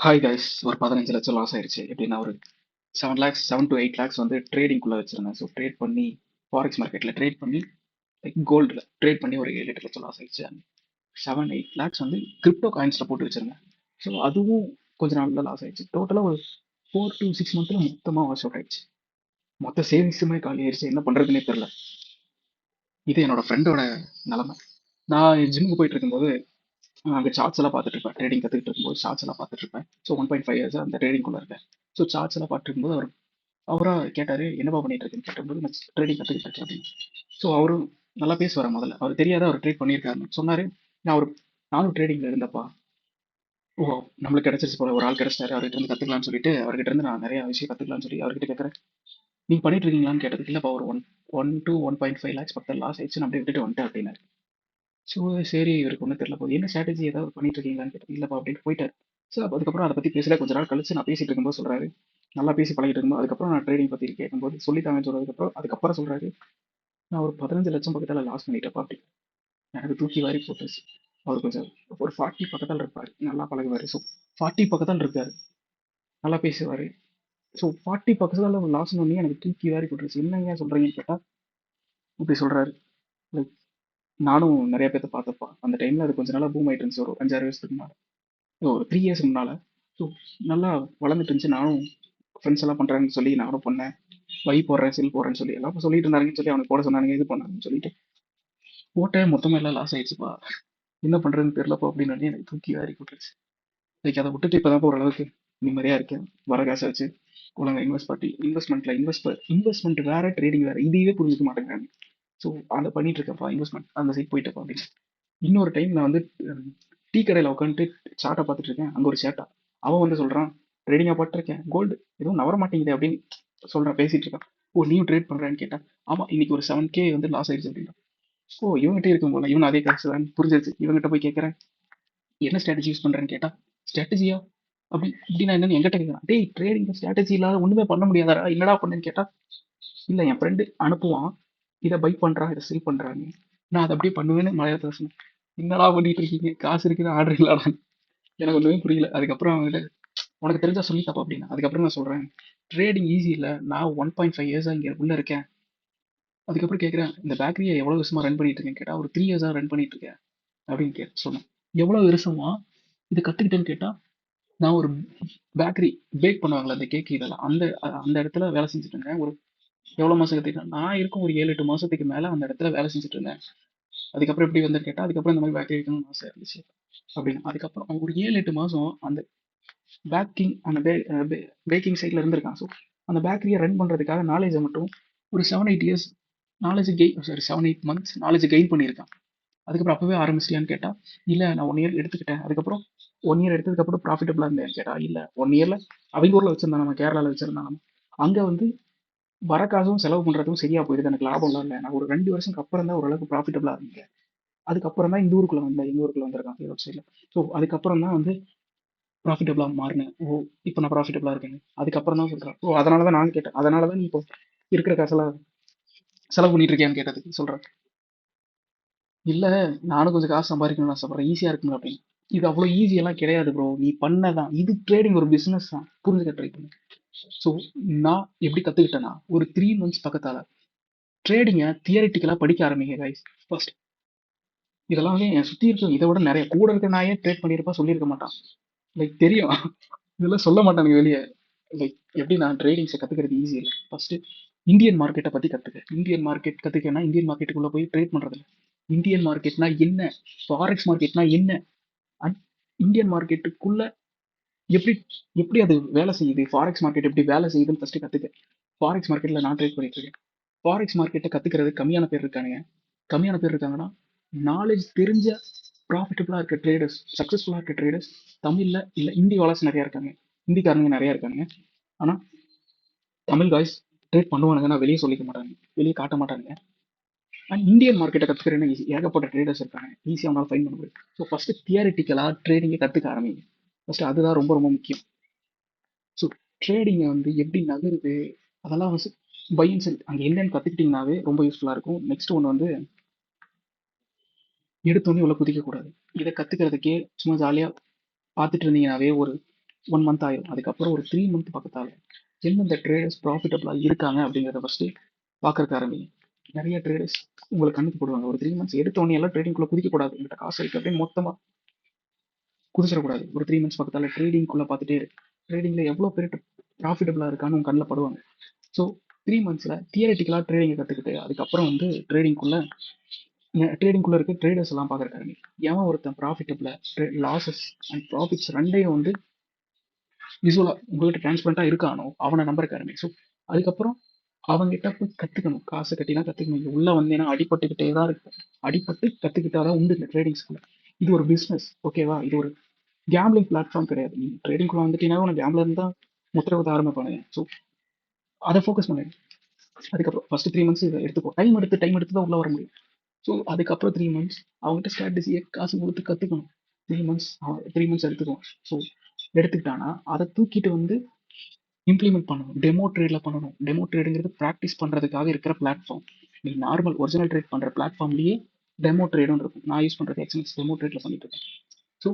Hi guys, ஒரு 15 லட்சம் loss ஆயிடுச்சு. எப்படின்னா ஒரு 7 lakhs 7 to 8 lakhs வந்து ட்ரேடிங்குள்ளே வச்சிருந்தேன். ஸோ ட்ரேட் பண்ணி ஃபாரெக்ஸ் மார்க்கெட்டில் ட்ரேட் பண்ணி லைக் கோல்டில் ட்ரேட் பண்ணி ஒரு 7 8 லட்சம் லாஸ் ஆயிடுச்சு. 7 8 lakhs வந்து கிரிப்டோ காயின்ஸில் போட்டு வச்சிருந்தேன். ஸோ அதுவும் கொஞ்ச நாளில் லாஸ் ஆயிடுச்சு. டோட்டலாக ஒரு 4 to 6 months மொத்தமாக வாஷ் அவுட் ஆயிடுச்சு. மொத்த சேவிங்ஸுமே காலி ஆயிடுச்சு. என்ன பண்ணுறதுனே தெரில. இது என்னோட ஃப்ரெண்டோட நிலமை. நான் ஜிம்முக்கு போயிட்டு இருக்கும்போது அங்கே சார்ட்ஸ் எல்லாம் பார்த்துட்டு இருப்பேன். ட்ரேடிங் கற்றுக்கிட்டு இருக்கும்போது சார்ட்ஸ் எல்லாம் பார்த்துட்டு இருப்பேன். ஸோ 1.5 years அந்த ட்ரேடிங்குள்ளே இருக்கேன். ஸோ சார்ட்ஸ் எல்லாம் பார்த்துட்டு இருக்கும்போது அவரா கேட்டாரு, என்னப்பா பண்ணிட்டு இருக்குன்னு கேட்டபோது நான் ட்ரேடிங் கற்றுக்கிட்டு இருக்கேன் அப்படின்னு. ஸோ அவரும் நல்லா பேசுவார். முதல்ல அவர் தெரியாத அவர் ட்ரேட் பண்ணியிருக்காருன்னு சொன்னாரு. நான் ஒரு நானும் ட்ரேடிங்ல இருந்தப்பா. ஓ, நம்மளுக்கு கிடைச்சிருச்சு போல, ஒரு ஆள் கிடைச்சிட்டாரு, அவர்கிட்ட இருந்து கத்துக்கலாம்னு சொல்லிட்டு அவர்கிட்ட இருந்து நான் நிறைய விஷயம் கத்துக்கலாம்னு சொல்லி அவர்கிட்ட கேட்கறேன். நீங்க பண்ணிட்டு இருக்கீங்களான்னு கேட்டதுக்கு இல்லப்பா, ஒரு ஒன் to 1.5 lakhs பக்கத்தில் லாஸ் ஆயிடுச்சு, நான் அப்படியே விட்டுட்டு வந்துட்டேன் அப்படின்னாரு. ஸோ சரி, இவருக்கு ஒன்றும் தெரியல போகுது, என்ன ஸ்ட்ராட்டஜி ஏதாவது பண்ணிட்டு இருக்கீங்களான்னு கேட்டது. இல்லப்பா அப்படின்னு போயிட்டாரு. ஸோ அதுக்கப்புறம் அதை பத்தி பேசல. கொஞ்ச நாள் கழிச்சு நான் பேசிட்டு இருக்கும்போது சொல்றாரு, நல்லா பேசி பழகிட்டு இருக்கும்போது அதுக்கப்புறம் நான் ட்ரேடிங் பத்தி கேட்கும்போது சொல்லித்தாங்கன்னு அதுக்கப்புறம் சொல்றாரு, நான் ஒரு 15 லட்சம் பக்கத்தில் லாஸ் பண்ணிட்டேப்பா அப்படி. எனக்கு தூக்கி வாரி போட்டுருச்சு. அவர் கொஞ்சம் ஒரு 40 பக்கத்தில் இருப்பார், நல்லா பழகுவார். ஸோ 40 பக்கத்தில் இருக்காரு, நல்லா பேசுவார். ஸோ 40 பக்கத்தில் லாஸ் பண்ணி எனக்கு தூக்கி வாரி போட்டுருச்சு. என்னங்க சொல்கிறீங்கன்னு கேட்டால் இப்படி சொல்கிறாரு. லைக் நானும் நிறைய பேர்த்த பார்த்தப்பா அந்த டைமில். அது கொஞ்ச நாளாக பூம் ஆகிட்டு இருந்துச்சு, ஒரு 5 6 வருஷத்துக்கு முன்னால், ஒரு 3 years முன்னால். ஸோ நல்லா வளர்ந்துட்டு இருந்துச்சு. நானும் ஃப்ரெண்ட்ஸ் எல்லாம் பண்ணுறாங்கன்னு சொல்லி நானும் பண்ணேன். வை போடுறேன், செல் போடுறேன்னு சொல்லி எல்லாம் சொல்லிட்டு இருந்தாங்கன்னு சொல்லி அவனுக்கு போட சொன்னாங்க, இது பண்ணாங்கன்னு சொல்லிட்டு போட்டேன். மொத்தமாக எல்லாம் லாஸ் ஆயிடுச்சுப்பா. என்ன பண்றதுன்னு தெரியலப்பா அப்படின்னு சொல்லி எனக்கு தூக்கி வாரி போட்டுருச்சு. லைக் அதை விட்டுட்டு இப்பதான் ஓரளவுக்கு நிம்மதியா இருக்கேன். வர காசை வச்சு ஒழுங்கா இன்வெஸ்ட்மெண்ட் வேற, ட்ரேடிங் வேற, இதையே புரிஞ்சுக்க மாட்டேங்கிறாங்க. ஸோ அதை பண்ணிட்டு இருக்கேன்ப்பா, இன்வெஸ்ட்மெண்ட் அந்த சைட் போயிட்டப்பா அப்படின்னு. இன்னொரு டைம் நான் வந்து டீ கடையில் உட்காந்துட்டு சார்ட்டை பார்த்துட்டு இருக்கேன். அங்கே ஒரு சேட்டா அவன் வந்து சொல்றான், ட்ரேடிங்கா பார்த்துருக்கேன், கோல்டு எதுவும் நவர மாட்டேங்குது அப்படின்னு சொல்றான், பேசிட்டு இருக்கான். ஓ, நீயும் ட்ரேட் பண்றேன்னு கேட்டா, ஆமா இன்னைக்கு ஒரு 7K வந்து லாஸ் ஆயிடுச்சு அப்படின்னா. ஓ, இவங்ககிட்ட இருக்கும் போல, இவன் அதே காசு தான் புரிஞ்சிருச்சு. இவங்ககிட்ட போய் கேட்கறேன், என்ன ஸ்ட்ராட்டஜி யூஸ் பண்றேன்னு கேட்டா, ஸ்ட்ராட்டஜியா அப்படி இப்படின்னா என்னன்னு எங்கிட்ட கேட்கறான். டேய், ட்ரேடிங் ஸ்ட்ராட்டஜி இல்லாத ஒண்ணுமே பண்ண முடியாதாடா, என்னடா பண்ணுன்னு கேட்டா, இல்ல என் ஃப்ரெண்டு அனுப்புவான், இதை பை பண்றான், இதை செல் பண்றாங்க, நான் அதை அப்படியே பண்ணுவேன்னு மலையாளத்துல சொன்னேன். என்னடா பண்ணிட்டு இருக்கீங்க, காசு இருக்குது ஆர்டர் இல்லாடா. எனக்கு ஒண்ணுமே புரியல. அதுக்கப்புறம் அவங்ககிட்ட உனக்கு தெரிஞ்சா சொல்லி தப்பா அப்படின்னா, அதுக்கப்புறம் நான் சொல்றேன், ட்ரேடிங் ஈஸி இல்ல, நான் 1.5 years இங்க உள்ள இருக்கேன். அதுக்கப்புறம் கேட்கறேன், இந்த பேக்கரியை எவ்வளவு வருஷமா ரன் பண்ணிட்டு இருக்கேன்னு கேட்டா, ஒரு 3 years ரன் பண்ணிட்டு இருக்கேன் அப்படின்னு சொன்னேன். எவ்வளவு வருஷமா இதை கத்துக்கிட்டேன்னு கேட்டா, நான் ஒரு பேக்கரி பேக் பண்ணுவாங்களா அந்த கேக், இதெல்லாம் அந்த அந்த இடத்துல வேலை செஞ்சுட்டு இருந்தேன். ஒரு எவ்வளவு மாசம் கத்துக்கிட்டேன் நான், இருக்கும் ஒரு 7 8 மாசத்துக்கு மேல அந்த இடத்துல வேலை செஞ்சுட்டு இருந்தேன். அதுக்கப்புறம் எப்படி வந்து கேட்டா, அதுக்கப்புறம் இந்த மாதிரி பேக்கரி வைக்கணும்னு ஆசை இருந்துச்சு அப்படின்னு. அதுக்கப்புறம் ஒரு 7 8 மாசம் அந்த பேக்கிங் அந்த பேக்கிங் சைட்ல இருந்திருக்கான். ஸோ அந்த பேக்கரியை ரன் பண்றதுக்காக நாலேஜை மட்டும் ஒரு 7 8 years knowledge gain, sorry 7 8 months knowledge gain பண்ணியிருக்கான். அதுக்கப்புறம் அப்பவே ஆரம்பிச்சிட்டியான்னு கேட்டா, இல்ல நான் 1 year எடுத்துக்கிட்டேன். அதுக்கப்புறம் 1 year எடுத்ததுக்கு அப்புறம் ப்ராஃபிட்டபிளா இருந்தேன்னு கேட்டா, இல்ல 1 yearல அவங்க ஊர்ல வச்சிருந்தாங்க, நம்ம கேரளால வச்சிருந்தாங்க. அங்க வந்து வர காசும் செலவு பண்றதும் சரியா போயிடுது, எனக்கு லாபம்லாம் இல்லை. நான் ஒரு 2 வருஷத்துக்கு அப்புறம் தான் ஓரளவுக்கு ப்ராஃபிட்டபிளா இருந்தேன். அதுக்கப்புறம் தான் இந்த ஊருக்குள்ள வந்தேன், எங்க ஊருக்குள்ள வந்திருக்கான் ஈரோடு சைட்ல. ஸோ அதுக்கப்புறம் தான் வந்து ப்ராஃபிட்டபிளா மாறினேன். ஓ, இப்போ நான் ப்ராஃபிட்டபிளா இருக்கேன். அதுக்கப்புறம் தான் சொல்றேன், ஓ அதனால தான் நான் கேட்டேன், அதனால தான் நீ இப்போ இருக்கிற காசெல்லாம் செலவு பண்ணிட்டு இருக்கியான்னு கேட்டதுக்கு சொல்றேன், இல்ல நானும் கொஞ்சம் காசு சம்பாதிக்கணும்னு ஆசைப்படுறேன், ஈஸியா இருக்குங்க அப்படின்னு. இது அவ்வளவு ஈஸி எல்லாம் கிடையாது ப்ரோ, நீ பண்ணதான் இது. ட்ரேடிங் ஒரு பிசினஸ் தான், புரிஞ்சுக்க ட்ரை பண்ணு. ஸோ நான் எப்படி கத்துக்கிட்டேன்னா, ஒரு 3 months பக்கத்தால ட்ரேடிங்கை தியரிட்டிக்கலா படிக்க ஆரம்பிங்க கைஸ். ஃபர்ஸ்ட் இதெல்லாம் வந்து என் சுத்தி இருக்க இதை விட நிறைய கூட இருக்க நாயே ட்ரேட் பண்ணியிருப்பா, சொல்லியிருக்க மாட்டான். லைக் தெரியும், இதெல்லாம் சொல்ல மாட்டானுங்க வெளியே. லைக் எப்படி நான் ட்ரேடிங்ஸை கத்துக்கிறது ஈஸி இல்லை. ஃபர்ஸ்ட் இந்தியன் மார்க்கெட்டை பத்தி கத்துக்க. இந்தியன் மார்க்கெட் கத்துக்கன்னா இந்தியன் மார்க்கெட்டுக்குள்ள போய் ட்ரேட் பண்றது இல்லை. இந்தியன் மார்க்கெட்னா என்ன, ஃபாரெக்ஸ் மார்க்கெட்னா என்ன, அண்ட் இந்தியன் மார்க்கெட்டுக்குள்ள எப்படி எப்படி அது வேலை செய்யுது, ஃபாரெக்ஸ் மார்க்கெட் எப்படி வேலை செய்யுதுன்னு ஃபர்ஸ்ட் கத்துக்க. ஃபாரெக்ஸ் மார்க்கெட்ல நான் ட்ரேட் பண்ணிட்டு இருக்கேன். ஃபாரெக்ஸ் மார்க்கெட்டை கத்துக்கிறது கம்மியான பேர் இருக்கானுங்க. கம்மியான பேர் இருக்காங்கன்னா, நாலேஜ் தெரிஞ்ச ப்ராஃபிட்டபிளா இருக்க ட்ரேடர்ஸ், சக்சஸ்ஃபுல்லா இருக்க ட்ரேடர்ஸ் தமிழ்ல இல்ல ஹிந்தி வாலர்ஸ் நிறைய இருக்காங்க, ஹிந்திக்காரங்க நிறைய இருக்காங்க. ஆனா தமிழ் காய்ஸ் ட்ரேட் பண்ணுவானுங்க, நான் வெளியே சொல்லிக்க மாட்டாங்க, வெளியே காட்ட மாட்டானுங்க. அண்ட் இந்தியன் மார்க்கெட்டை கத்துக்கிறேன்னு ஈஸி, ஏகப்பட்ட ட்ரேடர்ஸ் இருக்காங்க, ஈஸியாக அவங்களால ஃபைன் பண்ண முடியும். ஸோ ஃபர்ஸ்ட் தியரிட்டிக்கலா ட்ரேடிங்கை கத்துக்க ஆரம்பிங்க. ஃபர்ஸ்ட் அதுதான் ரொம்ப ரொம்ப முக்கியம். ஸோ ட்ரேடிங்கை வந்து எப்படி நகருது, அதெல்லாம் வந்து பை அண்ட் செல் அங்கே என்னன்னு கற்றுக்கிட்டிங்கனாவே ரொம்ப யூஸ்ஃபுல்லாக இருக்கும். நெக்ஸ்ட் ஒன்று வந்து, எடுத்தோடனே உள்ள குதிக்கக்கூடாது. இதை கற்றுக்கிறதுக்கே சும்மா ஜாலியாக பார்த்துட்டு இருந்தீங்கனாவே ஒரு 1 மந்த் ஆயிரும். அதுக்கப்புறம் ஒரு 3 மந்த் பக்கத்தால எந்தெந்த ட்ரேடர்ஸ் ப்ராஃபிட்டபிளாக இருக்காங்க அப்படிங்கிறத ஃபஸ்ட்டு பார்க்கறக்கு ஆரம்பிங்க. நிறைய ட்ரேடர்ஸ் உங்களுக்கு கண்ணுக்கு போடுவாங்க. ஒரு 3 மந்த்ஸ் எடுத்த உடனே எல்லாம் ட்ரேடிங்குள்ளே குதிக்கக்கூடாது. உங்கள்கிட்ட காசு இருக்கு அப்படின்னு மொத்தமாக குதிச்சிடக்கூடாது. ஒரு 3 மந்த்ஸ் பக்கத்தால ட்ரேடிங்குள்ளே பார்த்துட்டே இருக்கு. ட்ரேடிங்கில் எவ்வளோ பேர் ப்ராஃபிட்டபிளாக இருக்கான்னு உங்கள் கண்ணில் படுவாங்க. ஸோ 3 மந்த்ஸில் தியரட்டிக்கலாக ட்ரேடிங்கை கற்றுக்கிட்டு அதுக்கப்புறம் வந்து ட்ரேடிங்குள்ளே இருக்க ட்ரேடர்ஸ் எல்லாம் பார்க்குறாரு. எவன் ஒருத்தன் ப்ராஃபிட்டபிளாக லாஸஸ் அண்ட் ப்ராஃபிட்ஸ் ரெண்டையும் வந்து விசுவலாக உங்கள்கிட்ட டிரான்ஸ்பரண்ட்டாக இருக்கானோ அவனை நம்பருக்காருமே. ஸோ அதுக்கப்புறம் அவங்ககிட்ட போய் கற்றுக்கணும். காசை கட்டினா கற்றுக்கணும். இங்கே உள்ளே வந்தேன்னா அடிபட்டுக்கிட்டே தான் இருக்கும். அடிபட்டு கற்றுக்கிட்டா தான் உண்டு இந்த ட்ரேடிங்ஸ்குள்ள. இது ஒரு பிஸ்னஸ், ஓகேவா? இது ஒரு கேம்லிங் பிளாட்ஃபார்ம் கிடையாது. நீ ட்ரேடிங்குள்ள வந்துட்டீங்கன்னா உனக்கு கேம்ல இருந்தால் முத்திரை குத்த ஆரம்பிப்பானுங்க. ஸோ அதை ஃபோக்கஸ் பண்ணுங்க. அதுக்கப்புறம் ஃபர்ஸ்ட் 3 மந்த்ஸ் இதை எடுத்துக்கோ. டைம் எடுத்து தான் உள்ளே வர முடியும். ஸோ அதுக்கப்புறம் 3 மந்த்ஸ் அவங்ககிட்ட ஸ்ட்ராட்டஜியை காசு கொடுத்து கற்றுக்கணும். 3 மந்த்ஸ் எடுத்துக்குவோம். ஸோ எடுத்துக்கிட்டானா அதை தூக்கிட்டு வந்து இம்ப்ளிமெண்ட் பண்ணணும். டெமோ ட்ரேடில் பண்ணணும். டெமோ ட்ரேடுங்கிறது ப்ராக்டிஸ் பண்ணுறதுக்காக இருக்கிற பிளாட்ஃபார்ம். நீ நார்மல் ஒரிஜினல் ட்ரேட் பண்ணுற பிளாட்ஃபார்ம்லேயே டெமோ ட்ரேடும் இருக்கும். நான் யூஸ் பண்ணுறது எக்ஸ்என்எக்ஸ் டெமோ ட்ரேடில் பண்ணிட்டு இருக்கேன். ஸோ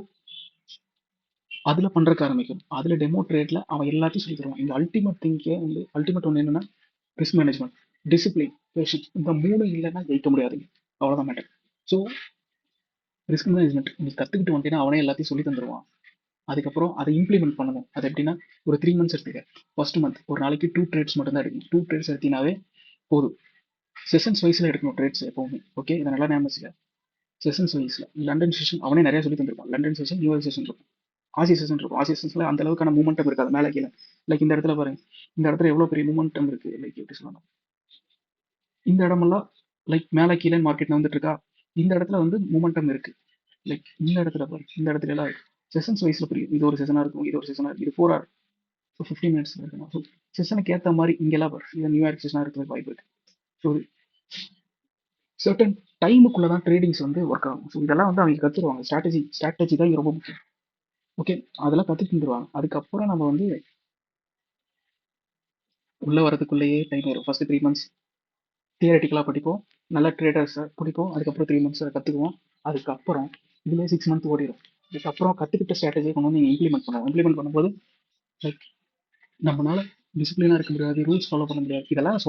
அதில் பண்ணுறதுக்கு ஆரம்பிக்கும். அதில் டெமோ ட்ரேடில் அவன் எல்லாத்தையும் சொல்லி தருவான். இந்த அல்டிமேட் திங்கே வந்து அல்டிமேட் ஒன்று என்னென்னா ரிஸ்க் மேனேஜ்மெண்ட், டிசிப்ளின், பேஷன்ஸ். இந்த 3 இல்லைன்னா ஜெயிக்க முடியாதுங்க. அவ்வளோதான் மேட்டர். ஸோ ரிஸ்க் மேனேஜ்மெண்ட் நீ கற்றுக்கிட்டு வந்தீங்கன்னா அவனே எல்லாத்தையும் சொல்லி தந்துடுவான். அதுக்கப்புறம் அதை இம்ப்ளிமெண்ட் பண்ணணும். அது எப்படின்னா ஒரு 3 மந்த்ஸ் எடுத்துக்க. ஃபர்ஸ்ட் மந்த் ஒரு நாளைக்கு 2 ட்ரேட்ஸ் மட்டும் தான் எடுக்கணும். 2 ட்ரேட்ஸ் எடுத்தீங்கன்னாவே போதும். செஷன்ஸ் வைஸில் எடுக்கணும் ட்ரேட்ஸ் எப்போவுமே. ஓகே, இதை நல்லா ஞாபகம் வச்சுக்க. செஷன்ஸ் வைஸில் லண்டன் செஷன் அவனே நிறைய சொல்லி தந்திருப்பான். லண்டன் செஷன், நியூயார்க் செஷன் இருக்கும், ஆசி செஷன் இருக்கும். ஆசி செஷன்ஸில் அந்த அளவுக்கான மூமெண்டம் இருக்காது மேலே கீழே. லைக் இந்த இடத்துல பாருங்க, இந்த இடத்துல எவ்வளோ பெரிய மூமெண்டம் இருக்குது. லைக் எப்படி சொல்லணும், இந்த இடமெல்லாம் லைக் மேலே கீழே மார்க்கெட் வந்துட்டு இருக்கா. இந்த இடத்துல வந்து மூமெண்டம் இருக்கு. லைக் இந்த இடத்துல பாருங்க, இந்த இடத்துல எல்லாம் செஷன்ஸ் வைஸில் புரியும். இது ஒரு செஷனாக இருக்கும், இது ஒரு செஷனாக இருக்கும், இது 4 hour, ஸோ 15 minutes இருக்கணும். ஸோ செஷனுக்கு ஏற்ற மாதிரி இங்கெல்லாம் இது நியூயார்க் செஷனாக இருக்கிறதுக்கு வாய்ப்பு இருக்கு. ஸோ சர்டன் டைமுக்குள்ள தான் ட்ரேடிங்ஸ் வந்து ஒர்க் ஆகும். ஸோ இதெல்லாம் வந்து அவங்க கற்றுருவாங்க. ஸ்ட்ராட்டஜி தான் இங்கே ரொம்ப முக்கியம். ஓகே, அதெல்லாம் கற்றுட்டு வந்துருவாங்க. அதுக்கப்புறம் நம்ம வந்து உள்ளே வரதுக்குள்ளேயே டைம் வரும். ஃபர்ஸ்ட் 3 மந்த்ஸ் தியரட்டிக்கலாக படிப்போம், நல்ல ட்ரேடர்ஸை பிடிப்போம். அதுக்கப்புறம் 3 மந்த்ஸ் கற்றுக்குவோம். அதுக்கப்புறம் இதுலேயே 6 மந்த் ஓடிடும். இதுக்கப்புறம் கற்றுக்கிட்ட ஸ்ட்ராட்டஜியை கொண்டு வந்து நீங்கள் இம்ப்ளிமெண்ட் பண்ணுவோம். இம்ப்ளிமெண்ட் பண்ணும்போது லைக் நம்மளால டிசிப்ளினாக இருக்க முடியாது, ரூல்ஸ் ஃபாலோ பண்ண முடியாது. இதெல்லாம்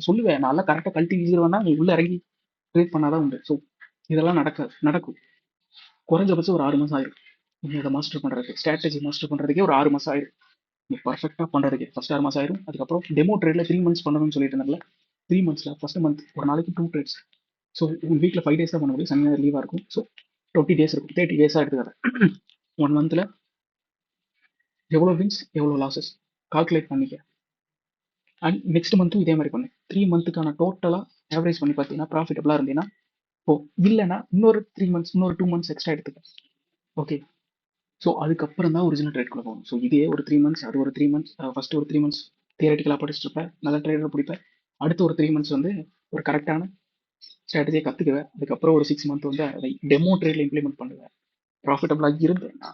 சொல்லுவேன். நல்லா கரெக்டாக கழட்டி வீசிடுவேன்னா நீ உள்ளே இறங்கி ட்ரேட் பண்ணாதான் உண்டு. ஸோ இதெல்லாம் நடக்கும். குறைஞ்சபட்சம் ஒரு 6 மாதம் ஆயிரும். நீங்கள் இதை மாஸ்டர் பண்ணுறதுக்கு, ஸ்ட்ராட்டஜி மாஸ்டர் பண்ணுறதுக்கே ஒரு 6 மாதம் ஆயிரும். நீ பர்ஃபெக்டாக பண்ணுறதுக்கு ஃபர்ஸ்ட் 6 மாதம் ஆயிரும். அதுக்கப்புறம் டெமோ ட்ரேடில் 3 மந்த்ஸ் பண்ணணும்னு சொல்லிட்டு இருந்தால 3 மந்த்ஸில் ஃபர்ஸ்ட் மந்த் ஒரு நாளைக்கு 2 ட்ரேட்ஸ். ஸோ உங்கள் வீட்டில் 5 days தான் பண்ண முடியும். சனி ஞாயிறு லீவாக இருக்கும். ஸோ 20 days இருக்கும். 30 days எடுத்துக்காது. 1 மந்த்தில் எவ்வளோ வின்ஸ் எவ்வளோ லாஸஸ் கால்குலேட் பண்ணிக்க. அண்ட் நெக்ஸ்ட் மந்த்தும் இதே மாதிரி பண்ணு. 3 மந்த்துக்கான டோட்டலாக ஆவரேஜ் பண்ணி பார்த்தீங்கன்னா ப்ராஃபிட்டபிளாக இருந்தீங்கன்னா இல்லைன்னா இன்னொரு 3 மந்த்ஸ், இன்னொரு 2 மந்த்ஸ் எக்ஸ்ட்ரா எடுத்துக்க. ஓகே, ஸோ அதுக்கப்புறம் தான் ஒரிஜினல் ட்ரேட்குள்ளே போகணும். ஸோ இதே ஒரு 3 மந்த்ஸ், அது ஒரு 3 மந்த்ஸ், ஃபஸ்ட்டு ஒரு 3 மந்த்ஸ் தியரட்டிக்கலாக படிச்சுட்டு இருப்பேன், நல்ல ட்ரேடர் பிடிப்பேன். அடுத்து ஒரு 3 மந்த்ஸ் வந்து ஒரு கரெக்டான ஸ்ட்ராட்டஜியை கற்றுக்குவேன். அதுக்கப்புறம் ஒரு 6 மந்த் வந்து அதை டெமோ ட்ரேடில் இம்ப்ளிமெண்ட் பண்ணுவேன். ப்ராஃபிட்டபிளாக இருந்தேன்னா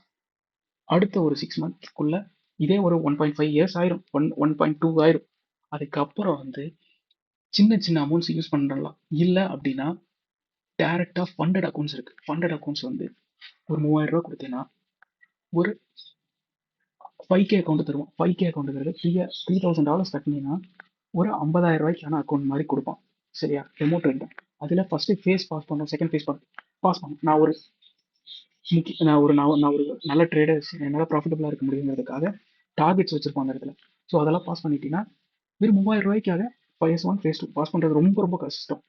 அடுத்த ஒரு 6 மந்த்க்குள்ளே இதே ஒரு 1.5 years ஆயிரும், 1.2 ஆயிரும். அதுக்கப்புறம் வந்து சின்ன சின்ன அமௌண்ட்ஸ் யூஸ் பண்ணலாம். இல்லை அப்படின்னா டேரெக்டாக ஃபண்டட் அக்கௌண்ட்ஸ் இருக்குது. ஃபண்டட் அக்கௌண்ட்ஸ் வந்து ஒரு 3000 ரூபா கொடுத்தீங்கன்னா ஒரு 5K அக்கௌண்ட் தருவோம். 5K அக்கௌண்ட்டுங்கிறது $3,000 கட்டினீங்கன்னா ஒரு 50,000 ரூபாய்க்கான அக்கௌண்ட் மாதிரி கொடுப்பான். சரியா? டெமோ ட்ரேட் தான். அதில் ஃபஸ்ட்டு ஃபேஸ் பாஸ் பண்ணணும், செகண்ட் ஃபேஸ் பாஸ் பண்ணணும். நான் ஒரு நல்ல ட்ரேடர்ஸ் என்னால் ப்ராஃபிட்டபிளாக இருக்க முடியுங்கிறதுக்காக டார்கெட்ஸ் வச்சிருப்போம் அந்த இடத்துல. ஸோ அதெல்லாம் பாஸ் பண்ணிட்டீங்கன்னா வெறும் 3000 ரூபாய்க்காக ஃபேஸ் 1 ஃபேஸ் 2 பாஸ் பண்ணுறது ரொம்ப ரொம்ப கஷ்டம்.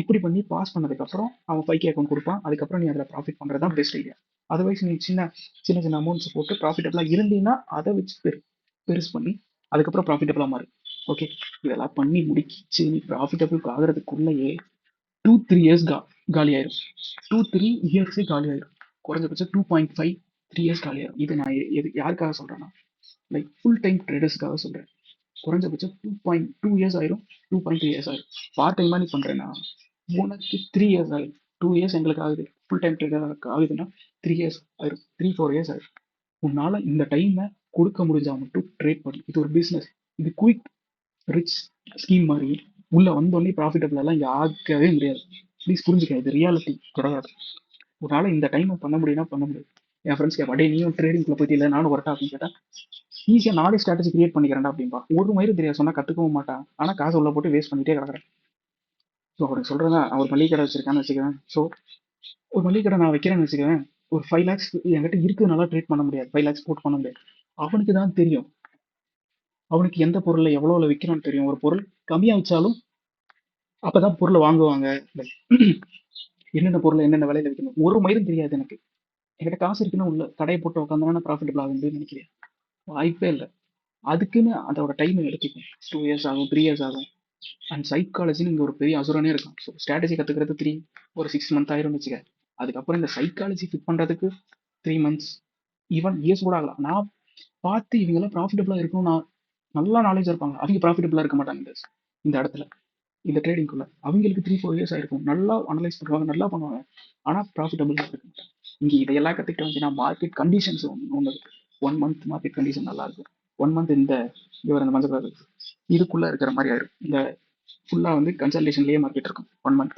இப்படி பண்ணி பாஸ் பண்ணதுக்கப்புறம் அவன் 5K அக்கௌண்ட் கொடுப்பான். அதுக்கப்புறம் நீ அதில் ப்ராஃபிட் பண்ணுறது தான் பெஸ்ட் ஐடியா. அதர்வைஸ் நீ சின்ன சின்ன அமௌண்ட்ஸ் போட்டு ப்ராஃபிட்டபிளாக இருந்தீங்கன்னா அதை வச்சு பெருசு பண்ணி அதுக்கப்புறம் ப்ராஃபிட்டபிளாக மாறு. ஓகே, இதெல்லாம் பண்ணி முடிச்சு நீ ப்ராஃபிட்டபிள் ஆகிறதுக்குள்ளேயே 2-3 years காலி ஆயிரும். 2-3 years காலி ஆயிரும். குறைஞ்சபட்சம் 2.5 3 years காலி ஆயிரும். இது நான் யாருக்காக சொல்கிறேன்னா லைக் ஃபுல் டைம் ட்ரேடர்ஸ்க்காக சொல்கிறேன். குறைஞ்சபட்சம் 2.2 years ஆயிரும், 2.3 years ஆயிரும். பார்ட் டைமாக நீ பண்ணுறேன்னா உனக்கு 3 years ஆயிரும். 2 years எங்களுக்கு ஆகுது, ஃபுல் டைம் ட்ரேடர் ஆகுதுன்னா 3 years ஆயிரும், 3-4 years ஆயிரும். உன்னால் இந்த டைமை கொடுக்க முடிஞ்சால் மட்டும் ட்ரேட் பண்ணு. இது ஒரு பிஸ்னஸ். இது குயிக் ரிச் ஸ்கீம் மாதிரி உள்ள வந்தோடனே ப்ராஃபிட்டபிள் எல்லாம் யாருக்கவே முடியாது. ப்ளீஸ் புரிஞ்சுக்க, இது ரியாலிட்டி கிடையாது. உன்னால் இந்த டைமை பண்ண முடியும்னா பண்ண முடியாது. என் ஃப்ரெண்ட்ஸ் கேட்பா, டேய் நீயும் ட்ரேடிங்குள்ள போயிட்டு இல்லை நானும் வரட்டா அப்படின்னு கேட்டா, ஈஸியாக 4 ஸ்ட்ராட்டஜி கிரியேட் பண்ணிக்கிறேன்டா அப்படின்பா. ஒரு மயிரும் தெரியாது, சொன்னா கற்றுக்கவும் மாட்டான். ஆனால் காசு உள்ள போட்டு வேஸ்ட் பண்ணிட்டே கிடக்குறேன். ஸோ அவருக்கு சொல்கிறேன், அவர் ஒரு மளிகை கடை வச்சிருக்கான்னு வச்சுக்கிறேன். ஸோ ஒரு மளிகை கடை நான் வைக்கிறேன்னு வச்சுக்கிறேன். ஒரு 5 lakhs என்கிட்ட இருக்குதுனால ட்ரேட் பண்ண முடியாது, 5 lakhs போட்டு பண்ண முடியாது. அவனுக்கு தான் தெரியும், அவனுக்கு எந்த பொருளை எவ்வளோவில் விற்கணும்னு தெரியும். ஒரு பொருள் கம்மியாக வச்சாலும் அப்போ தான் பொருளை வாங்குவாங்க. என்னென்ன பொருளை என்னென்ன விலையில விற்கணும் ஒரு மயிரும் தெரியாது எனக்கு. என்கிட்ட காசு இருக்குன்னு உள்ள கடையை போட்டு உட்காந்தோன்னா ப்ராஃபிட்டபிள் ஆகுதுன்னு நினைக்கிறேன். வாய்ப்பே இல்லை. அதுக்குன்னு அதோட டைம் எடுத்துக்கும். 2 years ஆகும், 3 years ஆகும். அண்ட் சைக்காலஜின்னு இங்கே ஒரு பெரிய அசுரனே இருக்கும். ஸோ ஸ்ட்ராட்டஜி கற்றுக்கிறது ஒரு 6 month ஆயிரும்னு வச்சுக்க. அதுக்கப்புறம் இந்த சைக்காலஜி ஃபிட் பண்ணுறதுக்கு 3 months, ஈவன் இயர்ஸ் கூட ஆகலாம். நான் பார்த்து இவங்கெல்லாம் ப்ராஃபிட்டபிளாக இருக்கணும், நான் நல்லா நாலேஜாக இருப்பாங்க, அவங்க ப்ராஃபிட்டபிளாக இருக்க மாட்டாங்க இந்த இடத்துல, இந்த ட்ரேடிங்குள்ள. அவங்களுக்கு 3-4 years ஆயிருக்கும், நல்லா அனலைஸ் பண்ணுவாங்க, நல்லா பண்ணுவாங்க, ஆனால் ப்ராஃபிட்டபிளாக இருக்க மாட்டாங்க. இங்கே இதையெல்லாம் கற்றுக்கிட்டு வந்துச்சுன்னா மார்க்கெட் கண்டிஷன்ஸ் ஒன்று இருக்கு. 1 month மார்க்கெட் கண்டிஷன் நல்லா இருக்கும். 1 month இந்த இவர் அந்த மஞ்சள் கலர் இதுக்குள்ளே இருக்கிற மாதிரி ஆயிரும். இந்த ஃபுல்லாக வந்து கன்சல்டேஷன்லேயே மார்க்கெட் இருக்கும் 1 month.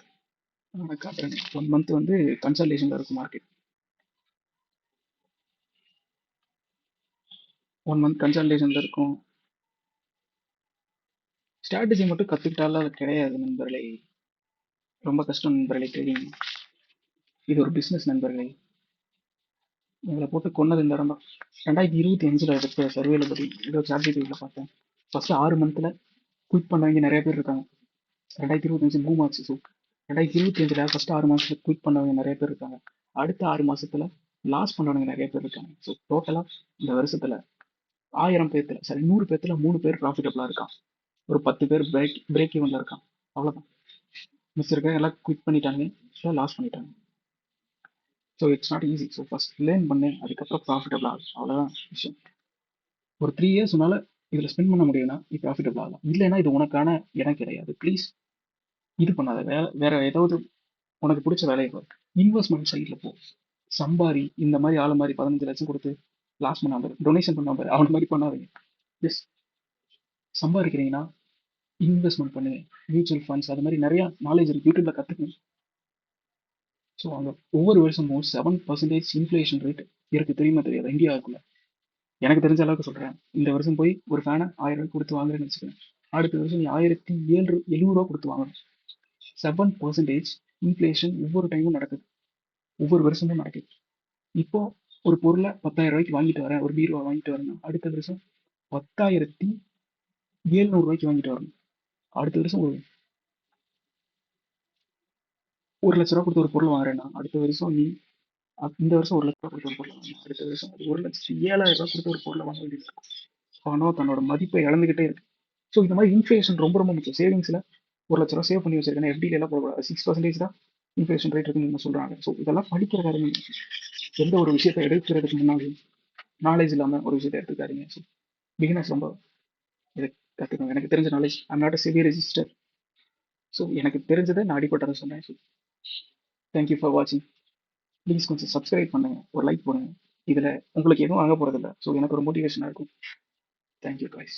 நான் காட்டுறேன். 1 month வந்து கன்சல்டேஷனில் இருக்கும் மார்க்கெட். 1 month கன்சல்டேஷனில் இருக்கும். ஸ்ட்ராட்டஜி மட்டும் கற்றுக்கிட்டாலும் அது கிடையாது நண்பர்களே, ரொம்ப கஷ்டம் நண்பர்களே ட்ரேடிங். இது ஒரு பிஸ்னஸ் நண்பர்களே. உங்களை போட்டு கொன்னது இந்த இடம் தான். 2025 எடுத்த சர்வேல படி ஏதோ சார்ஜிபியில் பார்த்தேன். ஃபர்ஸ்ட் 6 monthல குயிட் பண்ணவங்க நிறைய பேர் இருக்காங்க. 2025 பூம் ஆச்சு. ஸோ 2025 ஃபர்ஸ்ட் 6 மாதத்துல குயிட் பண்ணவங்க நிறைய பேர் இருக்காங்க. அடுத்த 6 மாசத்துல லாஸ் பண்ணவங்க நிறைய பேர் இருக்காங்க. ஸோ டோட்டலாக இந்த வருஷத்துல 1000 பேர்த்துல 100 பேர்த்துல 3 பேர் ப்ராஃபிட்டபிளா இருக்கான். ஒரு 10 பேர் பிரேக் ஈவன்ல இருக்கான். அவ்வளோதான். மிஸ் இருக்க எல்லாம் குவிட் பண்ணிட்டாங்க, லாஸ் பண்ணிட்டாங்க. So it's not easy. So first learn பண்ணேன், அதுக்கப்புறம் ப்ராஃபிட்டபிள் ஆகும். அவ்வளோதான் விஷயம். ஒரு 3 years உன்னால இதில் ஸ்பெண்ட் பண்ண முடியும்னா நீ ப்ராஃபிட்டபிள் ஆகலாம். இல்லைன்னா இது உனக்கான இடம் கிடையாது. ப்ளீஸ் இது பண்ணாத. வேற ஏதாவது உனக்கு பிடிச்ச வேலையை பாரு. இன்வெஸ்ட்மெண்ட் சைடில் போ, சம்பாரி. இந்த மாதிரி ஆளு மாதிரி 15 லட்சம் கொடுத்து லாஸ் பண்ணாம டொனேஷன் பண்ணாம அவன மாதிரி பண்ணாதீங்க. ஜஸ்ட் சம்பாதிக்கிறீங்கன்னா இன்வெஸ்ட்மெண்ட் பண்ணுங்க. மியூச்சுவல் ஃபண்ட்ஸ் அது மாதிரி நிறைய நாலேஜ் இருக்கு, யூடியூப்ல கற்றுக்கணும். ஸோ அங்கே ஒவ்வொரு வருஷமும் 7% இன்ஃப்ளேஷன் ரேட் இருக்கு, தெரியுமா தெரியாது இந்தியாவுக்குள்ள. எனக்கு தெரிஞ்ச அளவுக்கு சொல்கிறேன். இந்த வருஷம் போய் ஒரு ஃபேனை 1000 ரூபாய் கொடுத்து வாங்குறேன்னு வச்சுக்கேன், அடுத்த வருஷம் நீ 1770 ரூபா கொடுத்து வாங்கணும். 7% இன்ஃப்ளேஷன் ஒவ்வொரு டைமும் நடக்குது, ஒவ்வொரு வருஷமும் நடக்குது. இப்போ ஒரு பொருளை 10,000 ரூபாய்க்கு வாங்கிட்டு வரேன், ஒரு பீரோவை வாங்கிட்டு வரேன்னா அடுத்த வருஷம் 10,700 ரூபாய்க்கு வாங்கிட்டு வரணும். அடுத்த வருஷம் ஒரு லட்ச ரூபா கொடுத்து ஒரு பொருள் வாங்குறேன்னா அடுத்த வருஷம் நீ இந்த வருஷம் 1 லட்ச ரூபா கொடுத்து ஒரு பொருள் வாங்கணும், அடுத்த வருஷம் 1,07,000 ரூபாய் கொடுத்து ஒரு பொருளை வாங்க வேண்டியது இருக்கும். பணம் தன்னோட மதிப்பை இழந்துகிட்டே இருக்கு. ஸோ இந்த மாதிரி இன்ஃப்ளேஷன் ரொம்ப ரொம்ப முக்கியம். சேவிங்ஸில் 1 லட்ச ரூபா சேவ் பண்ணி வச்சிருக்கேன், எஃப்டில எல்லாம் போகக்கூடாது. 6% தான் இன்ஃப்ளேஷன் ரேட் இருக்குன்னு சொல்றாங்க. ஸோ இதெல்லாம் படிக்கிற காரணம். எந்த ஒரு விஷயத்தை எடுக்கிறதுக்கு முன்னாடி நாலேஜ் இல்லாமல் ஒரு விஷயத்தை எடுத்துக்காதீங்க. ஸோ பிகினர்ஸ் ரொம்ப இதை கற்றுக்கணும். எனக்கு தெரிஞ்ச knowledge, I'm not a severe register. So எனக்கு தெரிஞ்சதை நான் அடிப்பட்டதை சொன்னேன். ஸோ தேங்க்யூ ஃபார் வாட்சிங். ப்ளீஸ் கொஞ்சம் சப்ஸ்கிரைப் பண்ணுங்க, ஒரு லைக் போடுங்க. இதில் உங்களுக்கு எதுவும் ஆக போகிறதில்ல. ஸோ எனக்கு ஒரு மோட்டிவேஷனாக இருக்கும். Thank you guys.